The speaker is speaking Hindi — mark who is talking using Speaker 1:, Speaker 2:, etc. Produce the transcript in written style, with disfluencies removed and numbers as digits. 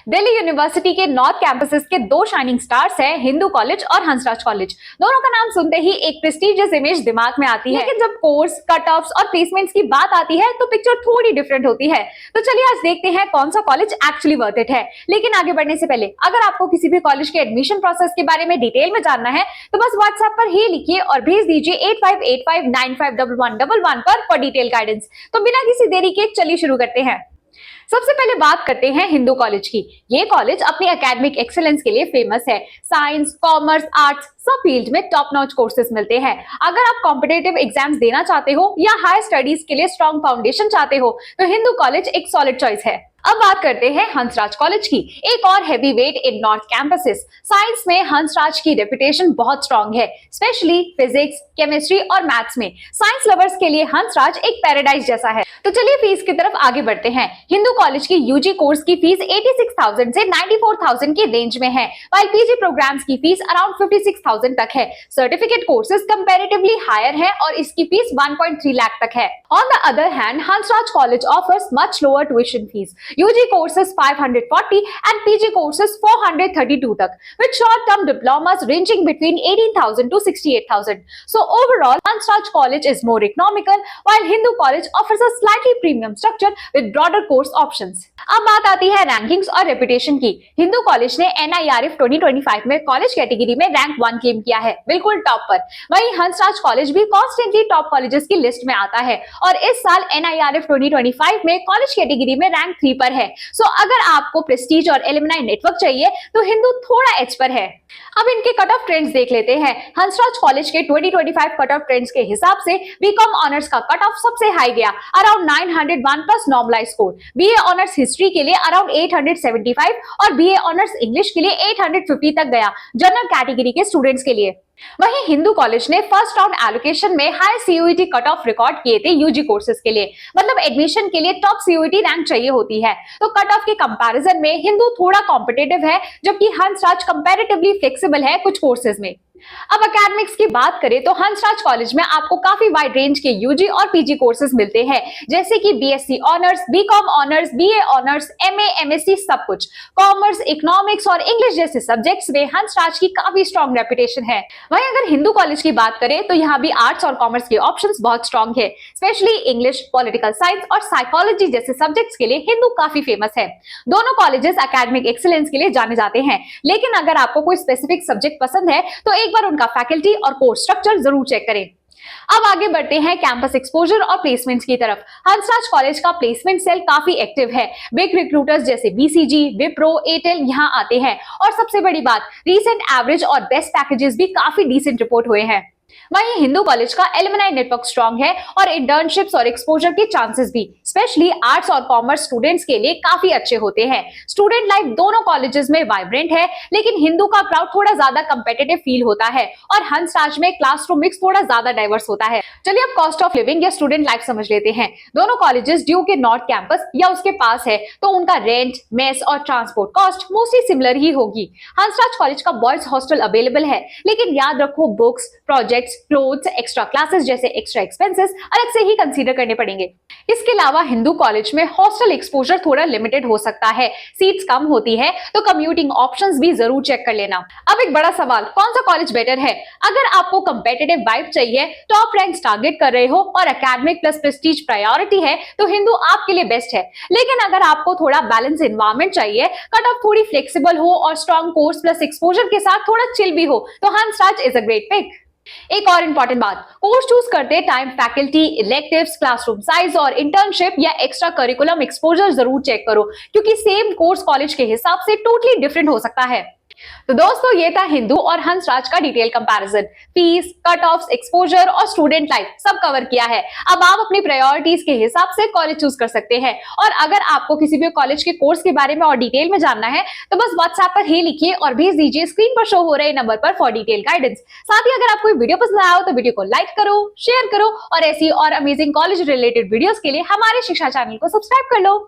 Speaker 1: दिल्ली यूनिवर्सिटी के नॉर्थ कैंपसेस के दो शाइनिंग स्टार्स हैं, हिंदू कॉलेज और हंसराज कॉलेज। दोनों का नाम सुनते ही एक प्रेस्टिजियस इमेज दिमाग में आती है, लेकिन जब कोर्स, कट ऑफ्स और प्लेसमेंट्स की बात आती है तो पिक्चर थोड़ी डिफरेंट होती है। तो चलिए आज देखते हैं कौन सा कॉलेज एक्चुअली वर्थ इट है। लेकिन आगे बढ़ने से पहले अगर आपको किसी भी कॉलेज के एडमिशन प्रोसेस के बारे में डिटेल में जानना है तो बस व्हाट्सएप पर ही लिखिए और भेज दीजिए 8585951111 पर फॉर डिटेल गाइडेंस। तो बिना किसी देरी के चलिए शुरू करते हैं। सबसे पहले बात करते हैं हिंदू कॉलेज की। ये कॉलेज अपनी एकेडमिक एक्सीलेंस के लिए फेमस है। साइंस, कॉमर्स, आर्ट्स सब फील्ड में टॉप नॉच कोर्सेज मिलते हैं। अगर आप कॉम्पिटिटिव एग्जाम्स देना चाहते हो या हायर स्टडीज के लिए स्ट्रॉन्ग फाउंडेशन चाहते हो तो हिंदू कॉलेज एक सॉलिड चॉइस है। अब बात करते हैं हंसराज कॉलेज की, एक और हैवी वेट इन नॉर्थ कैंपसेस। साइंस में हंसराज की रेपुटेशन बहुत स्ट्रॉन्ग है, स्पेशली फिजिक्स, केमिस्ट्री और मैथ्स में। साइंस लवर्स के लिए हंसराज एक पैराडाइज जैसा है। तो चलिए फीस की तरफ आगे बढ़ते हैं। हिंदू कॉलेज की यूजी कोर्स की फीस 86,000 से 94,000 की रेंज में है, व्हाइल पीजी प्रोग्राम्स की फीस अराउंड 56,000 तक है। सर्टिफिकेट कोर्सेज कंपैरेटिवली हायर है और इसकी फीस 1.3 लाख तक है। On the other hand Hansraj college offers much lower tuition fees. UG courses 540 and PG courses 432 तक, with short-term diplomas ranging between 18,000 to 68,000. So overall, Hansraj College is more economical, while Hindu College offers a slightly premium structure with broader course options. अब बात आती है रैंकिंग्स और रेपुटेशन की। हिंदू कॉलेज ने NIRF 2025 में कॉलेज कैटेगरी में रैंक 1 क्लेम किया है, बिल्कुल टॉप पर। वहीं हंसराज कॉलेज भी कॉन्स्टेंटली टॉप कॉलेजेस की लिस्ट में आता है और इस साल NIRF 2025 में कॉलेज कैटेगरी में रैंक 3 पर है। सो अगर आपको प्रेस्टीज और एलुमनाई नेटवर्क चाहिए तो हिंदू थोड़ा एज पर है। अब इनके कट ऑफ ट्रेंड्स देख लेते हैं। हंसराज कॉलेज के 2025 कट ऑफ ट्रेंड्स के हिसाब से बीकॉम ऑनर्स का कट ऑफ सबसे हाई गया, around 901 plus normalise score. BA honours history के लिए अराउंड 875 और बीए ऑनर्स इंग्लिश के लिए 850 तक गया, जनरल कैटेगरी के स्टूडेंट्स के लिए। वहीं हिंदू कॉलेज ने फर्स्ट राउंड एलोकेशन में high CUET cut off record किए थे यूजी कोर्सेज के लिए, मतलब एडमिशन के लिए टॉप CUET रैंक चाहिए होती है। तो कट ऑफ के कंपैरिजन में हिंदू थोड़ा कॉम्पिटिटिव है, जबकि हंसराज कंपैरेटिवली फ्लेक्सिबल है कुछ कोर्सेज में। अब एकेडमिक्स की बात करें तो हंसराज कॉलेज में आपको काफी वाइड रेंज के यूजी और पीजी कोर्सेज मिलते हैं, जैसे कि BSc honours, BCom honours, BA honours, MA, MSc सब कुछ। कॉमर्स, इकोनॉमिक्स और इंग्लिश जैसे सब्जेक्ट्स में हंसराज की काफी स्ट्रॉन्ग रेपुटेशन है। वहीं अगर हिंदू कॉलेज की बात करें तो यहाँ भी आर्ट्स और कॉमर्स के ऑप्शंस बहुत स्ट्रॉन्ग है, स्पेशली इंग्लिश, पॉलिटिकल साइंस और साइकोलॉजी जैसे सब्जेक्ट्स के लिए हिंदू काफी फेमस है। दोनों कॉलेजेस एकेडमिक एक्सीलेंस के लिए जाने जाते हैं, लेकिन अगर आपको कोई स्पेसिफिक सब्जेक्ट पसंद है तो एक बार उनका फैकल्टी और कोर्स स्ट्रक्चर जरूर चेक करें। अब आगे बढ़ते हैं कैंपस एक्सपोजर और प्लेसमेंट्स की तरफ। हंसराज कॉलेज का प्लेसमेंट सेल काफी एक्टिव है। बिग रिक्रूटर्स जैसे BCG, विप्रो, एयरटेल यहां आते हैं और सबसे बड़ी बात, रीसेंट एवरेज और बेस्ट पैकेजेस भी काफी डिसेंट रिपोर्ट हुए हैं। वहीं हिंदू कॉलेज का एलुमनाई नेटवर्क स्ट्रॉन्ग है और इंटर्नशिप्स और एक्सपोजर के चांसेस भी, स्पेशली आर्ट्स और कॉमर्स स्टूडेंट्स के लिए काफी अच्छे होते हैं। स्टूडेंट लाइफ दोनों कॉलेजेस में वाइब्रेंट है, लेकिन हिंदू का क्राउड थोड़ा ज्यादा कंपेटिटिव फील होता है और हंसराज में क्लासरूम मिक्स थोड़ा ज्यादा डाइवर्स होता है। चलिए अब कॉस्ट ऑफ लिविंग या स्टूडेंट लाइफ समझ लेते हैं। दोनों कॉलेजेस ड्यू के नॉर्थ कैंपस या उसके पास है, तो उनका रेंट, मेस और ट्रांसपोर्ट कॉस्ट मोस्टली सिमिलर ही होगी। हंसराज कॉलेज का बॉयज हॉस्टल अवेलेबल है, लेकिन याद रखो books, projects, clothes, extra classes जैसे एक्स्ट्रा एक्सपेंसेस अलग से ही कंसीडर करने पड़ेंगे। इसके अलावा हिंदू कॉलेज में हॉस्टल एक्सपोजर थोड़ा लिमिटेड हो सकता है, सीट्स कम होती है, तो कम्यूटिंग ऑप्शंस भी जरूर चेक कर लेना। अब एक बड़ा सवाल, कौन सा कॉलेज बेटर है? अगर आपको कंपेटिटिव वाइब चाहिए, टॉप रैंक्स टारगेट कर रहे हो और एकेडमिक प्लस प्रेस्टीज प्रायोरिटी है तो हिंदू आपके लिए बेस्ट है। लेकिन अगर आपको थोड़ा बैलेंस एनवायरनमेंट चाहिए, कट ऑफ थोड़ी फ्लेक्सिबल हो और स्ट्रॉन्ग कोर्स प्लस एक्सपोजर के साथ थोड़ा चिल भी हो, तो Hansraj is a great pick. एक और इंपॉर्टेंट बात, कोर्स चूज करते time faculty, electives, classroom size और इंटर्नशिप या एक्स्ट्रा करिकुलम एक्सपोजर जरूर चेक करो, क्योंकि सेम कोर्स कॉलेज के हिसाब से टोटली डिफरेंट हो सकता है। तो दोस्तों ये था हिंदू और हंसराज का detail comparison. Fees, cut offs, exposure और स्टूडेंट लाइफ सब कवर किया है। अब आप अपनी प्रायोरिटीज के हिसाब से कॉलेज चूज कर सकते हैं। और अगर आपको किसी भी कॉलेज के कोर्स के बारे में और डिटेल में जानना है तो बस व्हाट्सएप पर ही लिखिए और भेज दीजिए स्क्रीन पर शो हो रहे नंबर पर फॉर डिटेल गाइडेंस। साथ ही अगर आपको वीडियो पसंद आया हो तो वीडियो को लाइक करो, शेयर करो और ऐसी और अमेजिंग कॉलेज रिलेटेड वीडियोस के लिए हमारे शिक्षा चैनल को सब्सक्राइब कर लो।